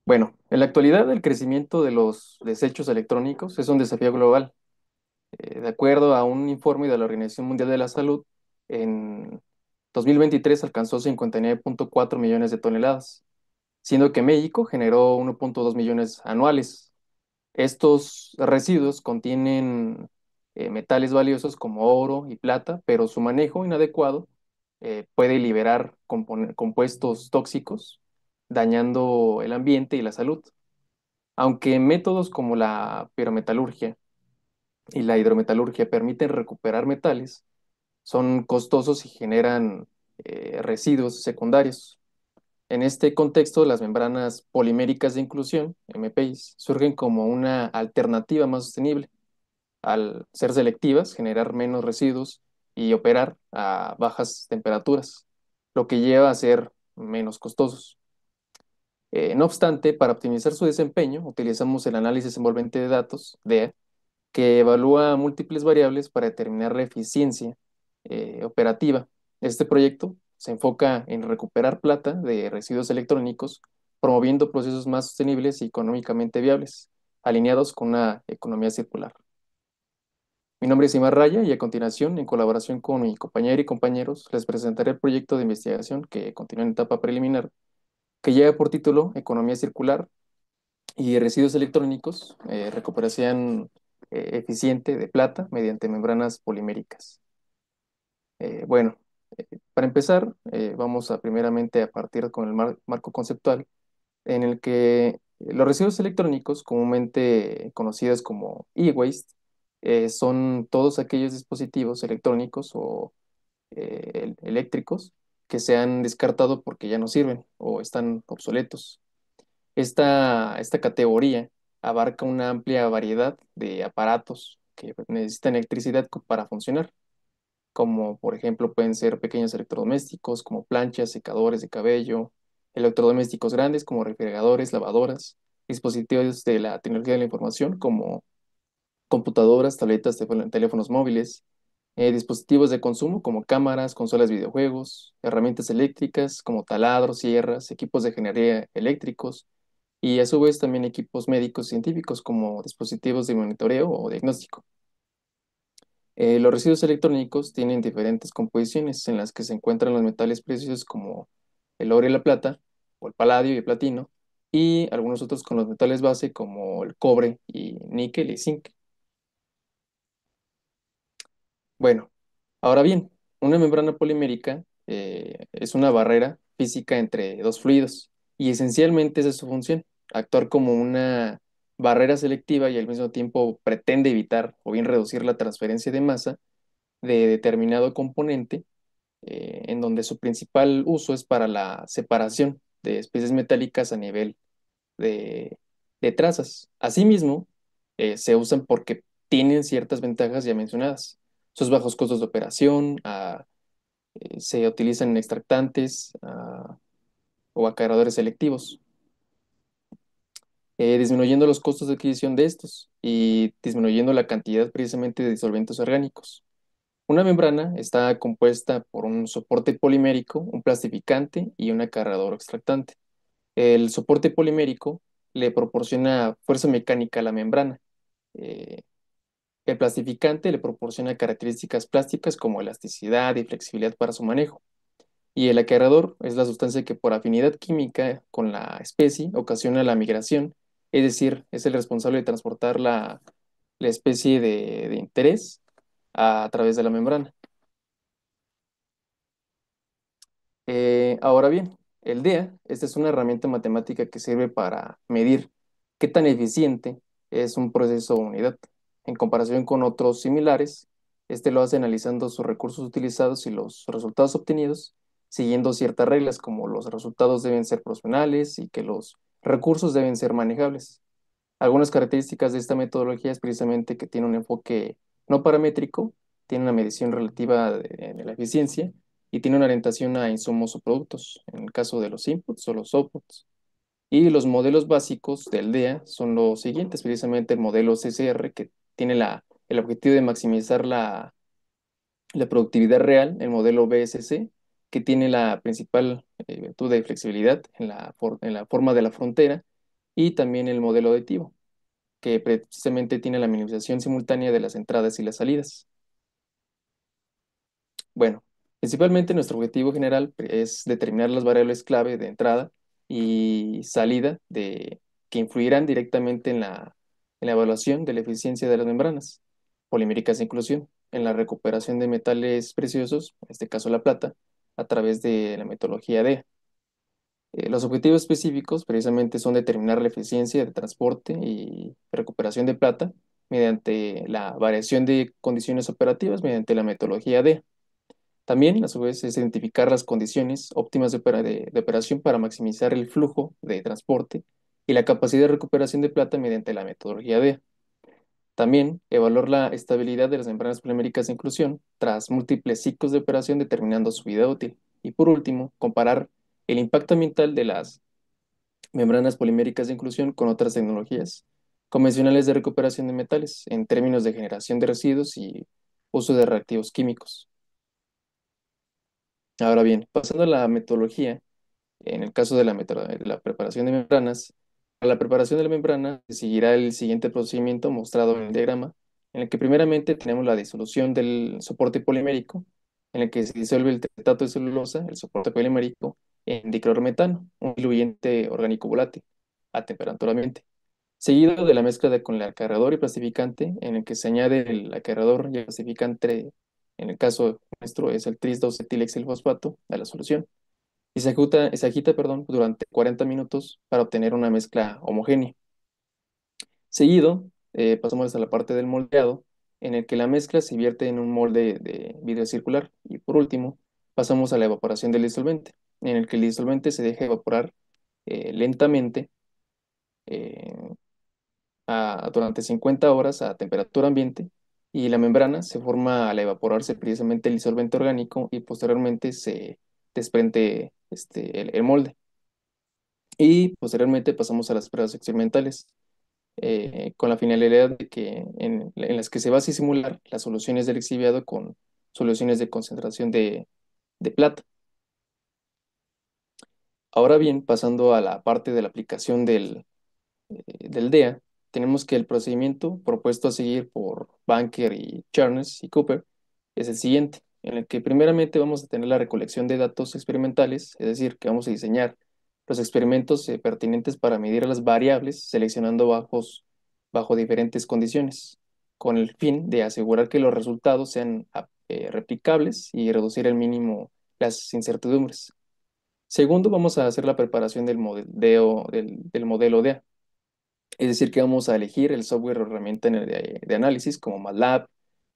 Bueno, en la actualidad el crecimiento de los desechos electrónicos es un desafío global. De acuerdo a un informe de la Organización Mundial de la Salud, en 2023 alcanzó 59,4 millones de toneladas, siendo que México generó 1,2 millones anuales. Estos residuos contienen metales valiosos como oro y plata, pero su manejo inadecuado puede liberar compuestos tóxicos, dañando el ambiente y la salud. Aunque métodos como la pirometalurgia y la hidrometalurgia permiten recuperar metales, son costosos y generan residuos secundarios. En este contexto, las membranas poliméricas de inclusión, MPIs, surgen como una alternativa más sostenible. Al ser selectivas, generar menos residuos y operar a bajas temperaturas, lo que lleva a ser menos costosos. No obstante, para optimizar su desempeño, utilizamos el análisis envolvente de datos, DEA, que evalúa múltiples variables para determinar la eficiencia operativa. Este proyecto se enfoca en recuperar plata de residuos electrónicos, promoviendo procesos más sostenibles y económicamente viables, alineados con una economía circular. Mi nombre es Imar Raya y a continuación, en colaboración con mi compañera y compañeros, les presentaré el proyecto de investigación que continúa en etapa preliminar, que lleva por título Economía Circular y residuos electrónicos, recuperación eficiente de plata mediante membranas poliméricas. Bueno, para empezar, vamos a primeramente a partir con el marco conceptual en el que los residuos electrónicos, comúnmente conocidos como e-waste, son todos aquellos dispositivos electrónicos o eléctricos que se han descartado porque ya no sirven o están obsoletos. Esta categoría abarca una amplia variedad de aparatos que necesitan electricidad para funcionar, como por ejemplo pueden ser pequeños electrodomésticos como planchas, secadores de cabello, electrodomésticos grandes como refrigeradores, lavadoras, dispositivos de la tecnología de la información como computadoras, tabletas, teléfonos móviles, dispositivos de consumo como cámaras, consolas de videojuegos, herramientas eléctricas como taladros, sierras, equipos de ingeniería eléctricos y a su vez también equipos médicos científicos como dispositivos de monitoreo o diagnóstico. Los residuos electrónicos tienen diferentes composiciones en las que se encuentran los metales preciosos como el oro y la plata, o el paladio y el platino, y algunos otros con los metales base como el cobre y níquel y zinc. Bueno, ahora bien, una membrana polimérica es una barrera física entre dos fluidos y esencialmente esa es su función, actuar como una barrera selectiva y al mismo tiempo pretende evitar o bien reducir la transferencia de masa de determinado componente, en donde su principal uso es para la separación de especies metálicas a nivel de, de trazas. Asimismo, se usan porque tienen ciertas ventajas ya mencionadas. Sus bajos costos de operación, se utilizan en extractantes o acarreadores selectivos, disminuyendo los costos de adquisición de estos y disminuyendo la cantidad precisamente de disolventes orgánicos. Una membrana está compuesta por un soporte polimérico, un plastificante y un acarreador o extractante. El soporte polimérico le proporciona fuerza mecánica a la membrana. Eh, el plastificante le proporciona características plásticas como elasticidad y flexibilidad para su manejo. Y el acarreador es la sustancia que por afinidad química con la especie ocasiona la migración, es decir, es el responsable de transportar la especie de interés a través de la membrana. Ahora bien, el DEA, esta es una herramienta matemática que sirve para medir qué tan eficiente es un proceso o unidad. En comparación con otros similares, este lo hace analizando sus recursos utilizados y los resultados obtenidos, siguiendo ciertas reglas como los resultados deben ser proporcionales y que los recursos deben ser manejables. Algunas características de esta metodología es precisamente que tiene un enfoque no paramétrico, tiene una medición relativa de la eficiencia y tiene una orientación a insumos o productos, en el caso de los inputs o los outputs. Y los modelos básicos del DEA son los siguientes, precisamente el modelo CCR, que tiene el objetivo de maximizar la productividad real, el modelo BSC, que tiene la principal virtud de flexibilidad en la forma de la frontera, y también el modelo aditivo, que precisamente tiene la minimización simultánea de las entradas y las salidas. Bueno, principalmente nuestro objetivo general es determinar las variables clave de entrada y salida que influirán directamente en la evaluación de la eficiencia de las membranas poliméricas de inclusión, en la recuperación de metales preciosos, en este caso la plata, a través de la metodología DEA. Los objetivos específicos precisamente son determinar la eficiencia de transporte y recuperación de plata mediante la variación de condiciones operativas mediante la metodología DEA. También, a su vez, es identificar las condiciones óptimas de operación para maximizar el flujo de transporte y la capacidad de recuperación de plata mediante la metodología DEA. También, evaluar la estabilidad de las membranas poliméricas de inclusión tras múltiples ciclos de operación determinando su vida útil. Y por último, comparar el impacto ambiental de las membranas poliméricas de inclusión con otras tecnologías convencionales de recuperación de metales en términos de generación de residuos y uso de reactivos químicos. Ahora bien, pasando a la metodología, en el caso de de la preparación de membranas, para la preparación de la membrana se seguirá el siguiente procedimiento mostrado en el diagrama, en el que primeramente tenemos la disolución del soporte polimérico, en el que se disuelve el tetrato de celulosa, el soporte polimérico, en diclorometano, un diluyente orgánico volátil, a temperatura ambiente. Seguido de la mezcla con el acarreador y plastificante, en el que se añade el acarreador y el plastificante, en el caso nuestro es el tris-2-etilexilfosfato, a la solución y se agita, perdón, durante 40 minutos para obtener una mezcla homogénea. Seguido, pasamos a la parte del moldeado, en el que la mezcla se vierte en un molde de vidrio circular. Y por último, pasamos a la evaporación del disolvente, en el que el disolvente se deja evaporar lentamente eh, durante 50 horas a temperatura ambiente y la membrana se forma al evaporarse precisamente el disolvente orgánico y posteriormente se desprende el molde. Y posteriormente pasamos a las pruebas experimentales, con la finalidad de que en las que se va a simular las soluciones del exhibiado con soluciones de concentración de plata. Ahora bien, pasando a la parte de la aplicación del DEA, tenemos que el procedimiento propuesto a seguir por Banker y Charnes y Cooper es el siguiente, en el que primeramente vamos a tener la recolección de datos experimentales, es decir, que vamos a diseñar los experimentos pertinentes para medir las variables, seleccionando bajo diferentes condiciones, con el fin de asegurar que los resultados sean replicables y reducir al mínimo las incertidumbres. Segundo, vamos a hacer la preparación del modelo DEA, es decir, que vamos a elegir el software o herramienta de análisis como MATLAB,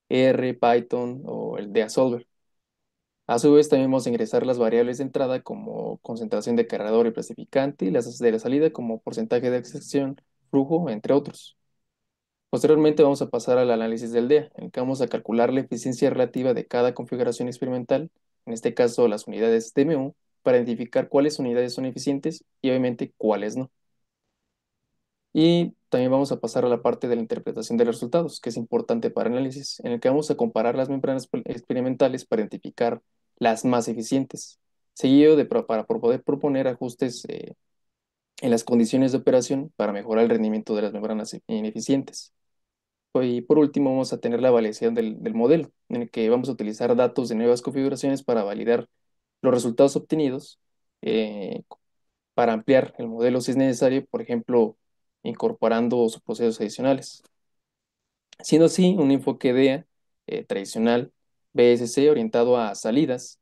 R, Python o el DEA Solver. A su vez, también vamos a ingresar las variables de entrada como concentración de cargador y clasificante y las de la salida como porcentaje de extracción, flujo, entre otros. Posteriormente vamos a pasar al análisis del DEA, en el que vamos a calcular la eficiencia relativa de cada configuración experimental, en este caso las unidades DMU, para identificar cuáles unidades son eficientes y obviamente cuáles no. Y también vamos a pasar a la parte de la interpretación de los resultados, que es importante para análisis, en el que vamos a comparar las membranas experimentales para identificar las más eficientes, seguido para poder proponer ajustes en las condiciones de operación para mejorar el rendimiento de las membranas ineficientes. Y por último, vamos a tener la validación del modelo, en el que vamos a utilizar datos de nuevas configuraciones para validar los resultados obtenidos, eh, para ampliar el modelo si es necesario, por ejemplo, incorporando subprocesos adicionales. Siendo así, un enfoque DEA tradicional, BSC, orientado a salidas,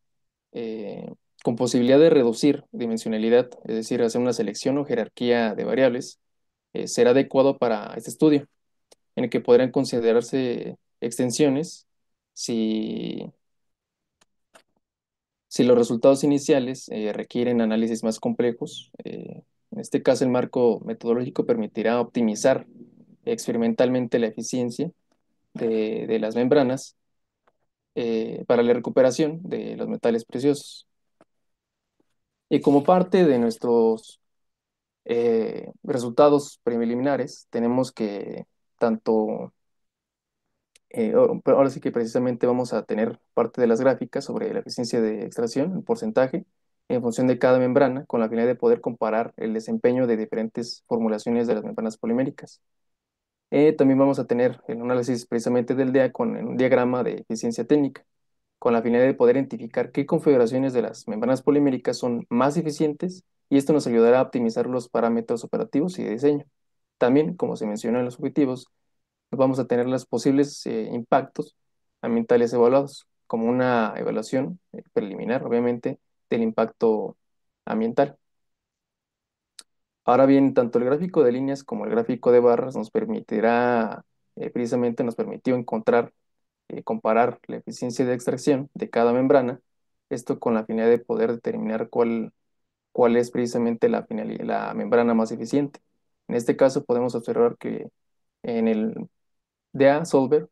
eh, con posibilidad de reducir dimensionalidad, es decir, hacer una selección o jerarquía de variables, será adecuado para este estudio, en el que podrán considerarse extensiones si, si los resultados iniciales requieren análisis más complejos. En este caso, el marco metodológico permitirá optimizar experimentalmente la eficiencia de las membranas para la recuperación de los metales preciosos. Y como parte de nuestros resultados preliminares, tenemos que tanto, pero ahora sí que precisamente vamos a tener parte de las gráficas sobre la eficiencia de extracción, el porcentaje, en función de cada membrana con la finalidad de poder comparar el desempeño de diferentes formulaciones de las membranas poliméricas. También vamos a tener el análisis precisamente del DEA con en un diagrama de eficiencia técnica, con la finalidad de poder identificar qué configuraciones de las membranas poliméricas son más eficientes y esto nos ayudará a optimizar los parámetros operativos y de diseño. También, como se mencionó en los objetivos, vamos a tener los posibles impactos ambientales evaluados, como una evaluación preliminar, obviamente, del impacto ambiental. Ahora bien, tanto el gráfico de líneas como el gráfico de barras nos permitirá, precisamente nos permitió encontrar, comparar la eficiencia de extracción de cada membrana, esto con la finalidad de poder determinar cuál es precisamente la membrana más eficiente. En este caso podemos observar que en el DA Solver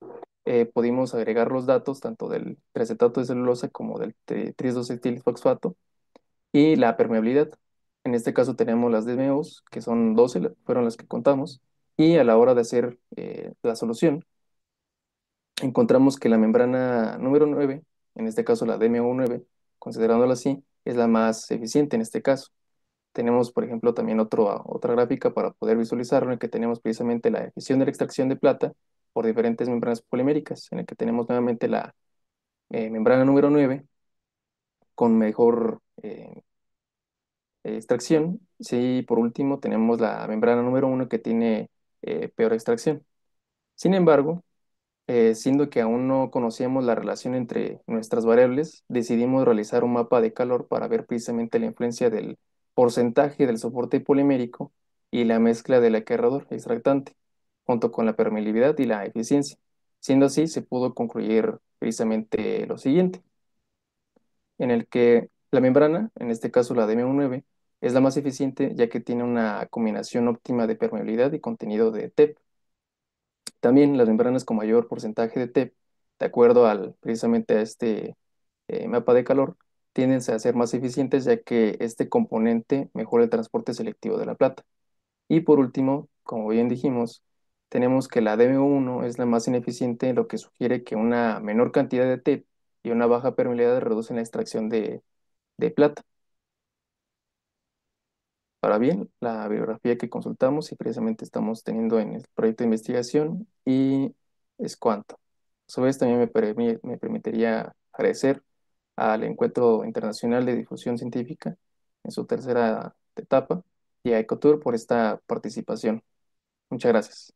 pudimos agregar los datos tanto del triacetato de celulosa como del trisdosietilfosfato y la permeabilidad. En este caso tenemos las DMOs, que son 12, fueron las que contamos, y a la hora de hacer la solución, encontramos que la membrana número 9, en este caso la DMO9, considerándola así, es la más eficiente en este caso. Tenemos, por ejemplo, también otra gráfica para poder visualizarlo, en el que tenemos precisamente la eficiencia de la extracción de plata por diferentes membranas poliméricas, en el que tenemos nuevamente la membrana número 9 con mejor extracción. Sí, por último, tenemos la membrana número 1 que tiene peor extracción. Sin embargo, siendo que aún no conocíamos la relación entre nuestras variables, decidimos realizar un mapa de calor para ver precisamente la influencia del porcentaje del soporte polimérico y la mezcla del acarreador extractante, junto con la permeabilidad y la eficiencia. Siendo así, se pudo concluir precisamente lo siguiente, en el que la membrana, en este caso la DM19, es la más eficiente ya que tiene una combinación óptima de permeabilidad y contenido de TEP. También las membranas con mayor porcentaje de TEP, de acuerdo precisamente a este mapa de calor, tienden a ser más eficientes ya que este componente mejora el transporte selectivo de la plata. Y por último, como bien dijimos, tenemos que la DMO1 es la más ineficiente, lo que sugiere que una menor cantidad de TEP y una baja permeabilidad reducen la extracción de plata. Ahora bien, la bibliografía que consultamos y precisamente estamos teniendo en el proyecto de investigación y es cuanto. A su vez, también me permitiría agradecer al Encuentro Internacional de Difusión Científica en su tercera etapa y a Ecotour por esta participación. Muchas gracias.